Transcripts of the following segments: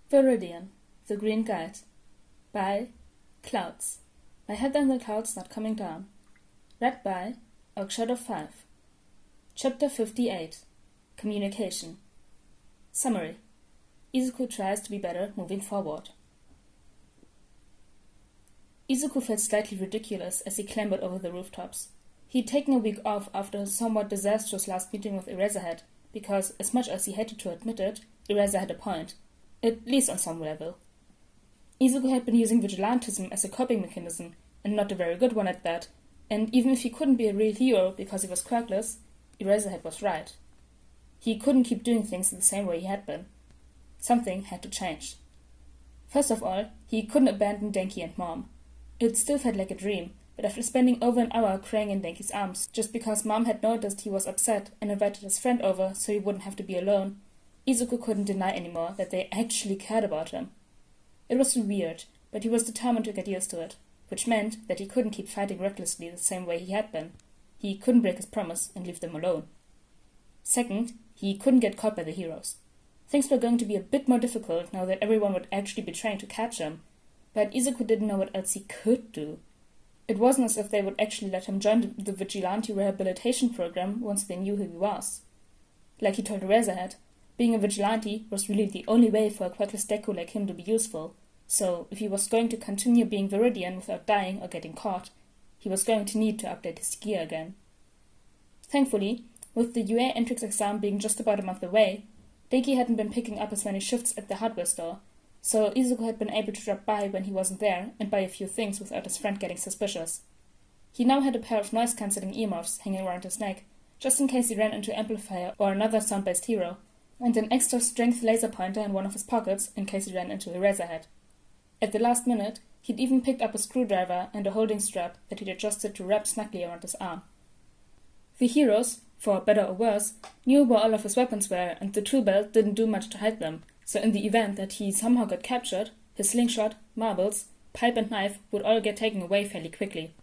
Viridian, The Green Guide, by Clouds. My head in the clouds not coming down. Read by Shadow 5. Chapter 58. Communication. Summary. Izuku tries to be better moving forward. Izuku felt slightly ridiculous as he clambered over the rooftops. He had taken a week off after a somewhat disastrous last meeting with Eraserhead, because, as much as he hated to admit it, Eraser had a point, at least on some level. Izuku had been using vigilantism as a coping mechanism, and not a very good one at that, and even if he couldn't be a real hero because he was quirkless, Eraserhead was right. He couldn't keep doing things the same way he had been. Something had to change. First of all, he couldn't abandon Denki and Mom. It still felt like a dream, but after spending over an hour crying in Denki's arms just because Mom had noticed he was upset and invited his friend over so he wouldn't have to be alone, Izuku couldn't deny anymore that they actually cared about him. It was weird, but he was determined to get used to it, which meant that he couldn't keep fighting recklessly the same way he had been. He couldn't break his promise and leave them alone. Second, he couldn't get caught by the heroes. Things were going to be a bit more difficult now that everyone would actually be trying to catch him, but Izuku didn't know what else he could do. It wasn't as if they would actually let him join the vigilante rehabilitation program once they knew who he was. Like he told Eraserhead, being a vigilante was really the only way for a quirkless Deku like him to be useful, so if he was going to continue being Viridian without dying or getting caught, he was going to need to update his gear again. Thankfully, with the UA entrance exam being just about a month away, Denki hadn't been picking up as many shifts at the hardware store, so Izuku had been able to drop by when he wasn't there and buy a few things without his friend getting suspicious. He now had a pair of noise-cancelling earmuffs hanging around his neck, just in case he ran into Amplifier or another sound-based hero, and an extra strength laser pointer in one of his pockets in case he ran into Eraserhead. At the last minute, he'd even picked up a screwdriver and a holding strap that he'd adjusted to wrap snugly around his arm. The heroes, for better or worse, knew where all of his weapons were, and the tool belt didn't do much to hide them, so in the event that he somehow got captured, his slingshot, marbles, pipe and knife would all get taken away fairly quickly.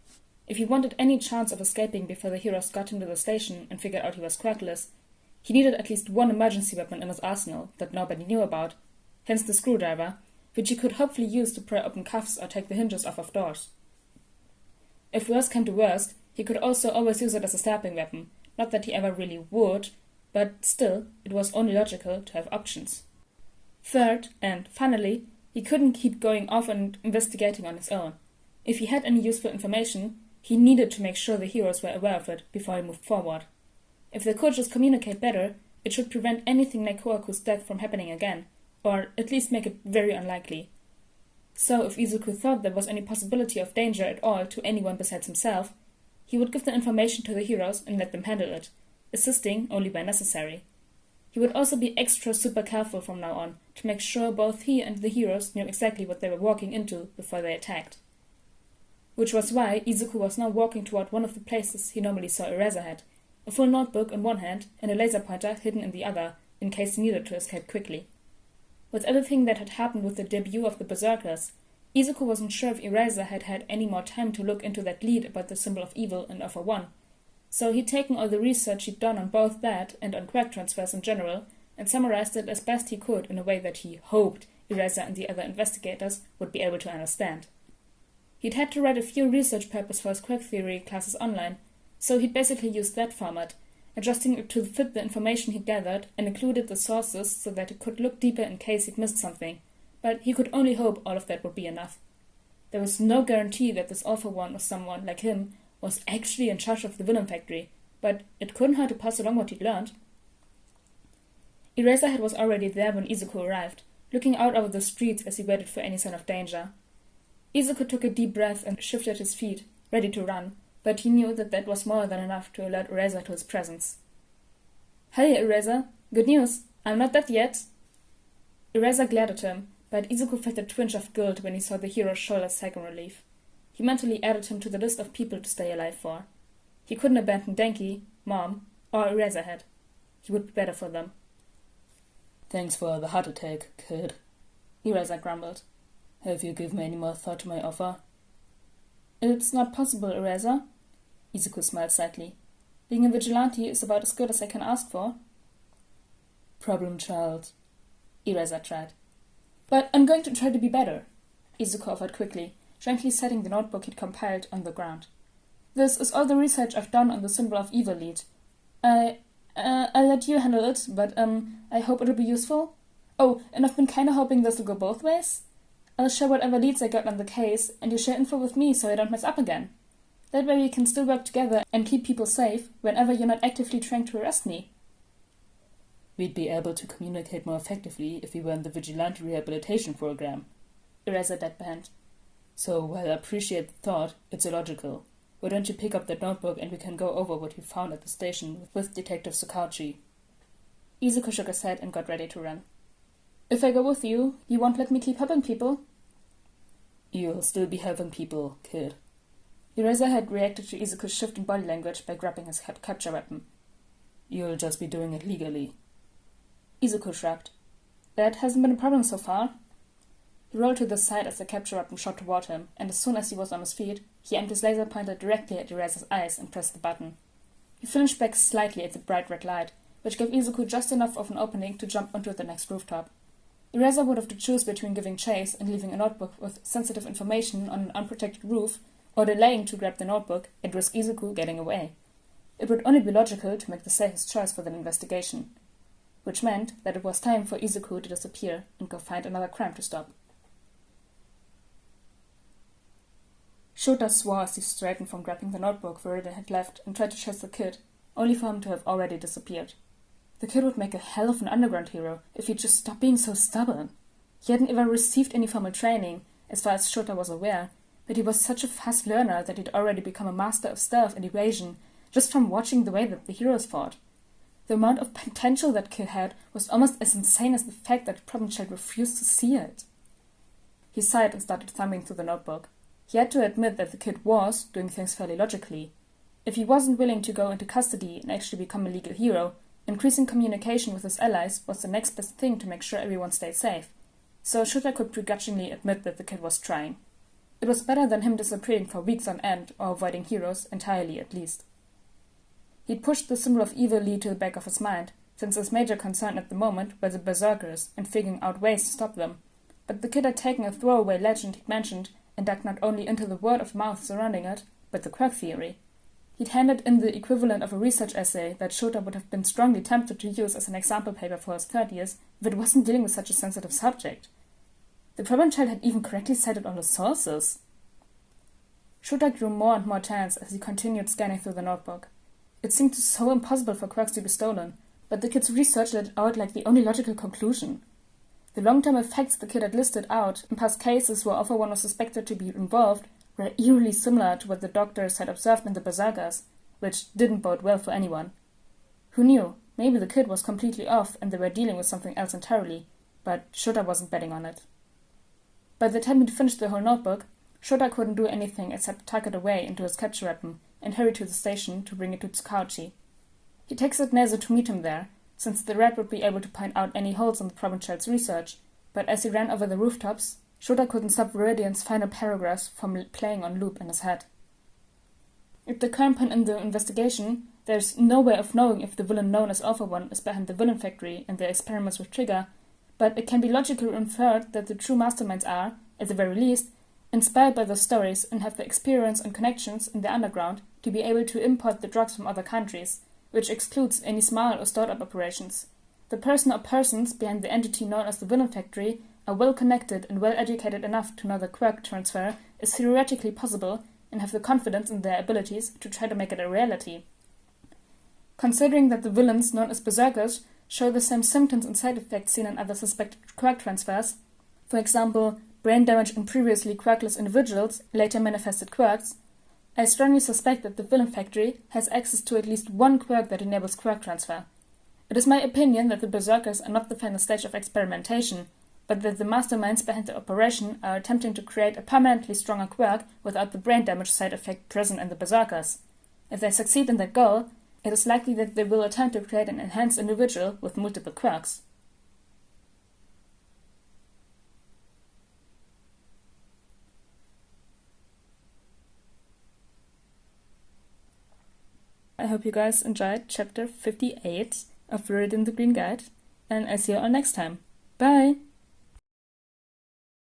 If he wanted any chance of escaping before the heroes got him to the station and figured out he was quirkless, he needed at least one emergency weapon in his arsenal that nobody knew about, hence the screwdriver, which he could hopefully use to pry open cuffs or take the hinges off of doors. If worst came to worst, he could also always use it as a stabbing weapon, not that he ever really would, but still, it was only logical to have options. Third, and finally, he couldn't keep going off and investigating on his own. If he had any useful information, he needed to make sure the heroes were aware of it before he moved forward. If they could just communicate better, it should prevent anything like Kohaku's death from happening again, or at least make it very unlikely. So if Izuku thought there was any possibility of danger at all to anyone besides himself, he would give the information to the heroes and let them handle it, assisting only where necessary. He would also be extra super careful from now on to make sure both he and the heroes knew exactly what they were walking into before they attacked. Which was why Izuku was now walking toward one of the places he normally saw Eraserhead, a full notebook in one hand and a laser pointer hidden in the other, in case he needed to escape quickly. With everything that had happened with the debut of the Berserkers, Izuku wasn't sure if Eraserhead had any more time to look into that lead about the symbol of evil in Offer 1, so he'd taken all the research he'd done on both that and on quirk transfers in general, and summarized it as best he could in a way that he hoped Eraser and the other investigators would be able to understand. He'd had to write a few research papers for his quirk theory classes online, so he'd basically used that format, adjusting it to fit the information he'd gathered and included the sources so that it could look deeper in case he'd missed something, but he could only hope all of that would be enough. There was no guarantee that this All for One or someone like him was actually in charge of the villain factory, but it couldn't hurt to pass along what he'd learned. Eraserhead was already there when Izuku arrived, looking out over the streets as he waited for any sign of danger. Izuku took a deep breath and shifted his feet, ready to run, but he knew that that was more than enough to alert Eraser to his presence. "Hey, Eraser, good news, I'm not dead yet." Eraser glared at him, but Izuku felt a twinge of guilt when he saw the hero's shoulders sag in relief. He mentally added him to the list of people to stay alive for. He couldn't abandon Denki, Mom, or Eraserhead. He would be better for them. "Thanks for the heart attack, kid," Eraser grumbled. "Have you given any more thought to my offer?" "It's not possible, Eraser." Izuku smiled slightly. "Being a vigilante is about as good as I can ask for." "Problem child," Eraser tried. But I'm going to try to be better, Izuku offered quickly, gently setting the notebook he'd compiled on the ground. This is all the research I've done on the symbol of evil lead. I'll let you handle it, but I hope it'll be useful. Oh, and I've been kinda hoping this will go both ways. I'll share whatever leads I got on the case, and you share info with me so I don't mess up again. That way we can still work together and keep people safe whenever you're not actively trying to arrest me. We'd be able to communicate more effectively if we were in the Vigilante Rehabilitation Program, Eraser deadpanned. So, while I appreciate the thought, it's illogical. Why don't you pick up that notebook and we can go over what you found at the station with Detective Sakauchi? Izuku shook his head and got ready to run. If I go with you, you won't let me keep helping people? You'll still be helping people, kid. Eraser had reacted to Izuku's shifting body language by grabbing his capture weapon. You'll just be doing it legally. Izuku shrugged. That hasn't been a problem so far. He rolled to the side as the capture weapon shot toward him, and as soon as he was on his feet, he aimed his laser pointer directly at Eraser's eyes and pressed the button. He flinched back slightly at the bright red light, which gave Izuku just enough of an opening to jump onto the next rooftop. Eraser would have to choose between giving chase and leaving a notebook with sensitive information on an unprotected roof, or delaying to grab the notebook and risk Izuku getting away. It would only be logical to make the safest choice for the investigation, which meant that it was time for Izuku to disappear and go find another crime to stop. Shota swore as he straightened from grabbing the notebook Viridian had left and tried to chase the kid, only for him to have already disappeared. The kid would make a hell of an underground hero if he'd just stop being so stubborn. He hadn't even received any formal training, as far as Shota was aware, but he was such a fast learner that he'd already become a master of stealth and evasion just from watching the way that the heroes fought. The amount of potential that kid had was almost as insane as the fact that the problem child refused to see it. He sighed and started thumbing through the notebook. He had to admit that the kid was doing things fairly logically. If he wasn't willing to go into custody and actually become a legal hero, increasing communication with his allies was the next best thing to make sure everyone stayed safe. So Shota could begrudgingly admit that the kid was trying. It was better than him disappearing for weeks on end or avoiding heroes entirely at least. He'd pushed the symbol of evil Lee to the back of his mind, since his major concern at the moment were the berserkers and figuring out ways to stop them. But the kid had taken a throwaway legend he'd mentioned and dug not only into the word of mouth surrounding it, but the quirk theory. He'd handed in the equivalent of a research essay that Shota would have been strongly tempted to use as an example paper for his third years if it wasn't dealing with such a sensitive subject. The problem child had even correctly cited all the sources. Shota grew more and more tense as he continued scanning through the notebook. It seemed so impossible for quirks to be stolen, but the kid's research let it out like the only logical conclusion. The long-term effects the kid had listed out in past cases where one was suspected to be involved were eerily similar to what the doctors had observed in the berserkers, which didn't bode well for anyone. Who knew? Maybe the kid was completely off and they were dealing with something else entirely, but Shota wasn't betting on it. By the time he'd finished the whole notebook, Shota couldn't do anything except tuck it away into his capture weapon and hurry to the station to bring it to Tsukauchi. He texted Nezu to meet him there, since the rat would be able to point out any holes in the problem child's research, but as he ran over the rooftops, Shota couldn't stop Viridian's final paragraphs from playing on loop in his head. At the current point in the investigation, there's no way of knowing if the villain known as Alpha One is behind the villain factory and their experiments with Trigger, but it can be logically inferred that the true masterminds are, at the very least, inspired by those stories and have the experience and connections in the underground to be able to import the drugs from other countries, which excludes any small or startup operations. The person or persons behind the entity known as the villain factory are well connected and well educated enough to know that quirk transfer is theoretically possible and have the confidence in their abilities to try to make it a reality. Considering that the villains known as berserkers show the same symptoms and side effects seen in other suspected quirk transfers, for example, brain damage in previously quirkless individuals later manifested quirks, I strongly suspect that the villain factory has access to at least one quirk that enables quirk transfer. It is my opinion that the berserkers are not the final stage of experimentation, but that the masterminds behind the operation are attempting to create a permanently stronger quirk without the brain damage side effect present in the berserkers. If they succeed in that goal, it is likely that they will attempt to create an enhanced individual with multiple quirks. I hope you guys enjoyed chapter 58 of Viridian the Green Guide, and I'll see you all next time. Bye!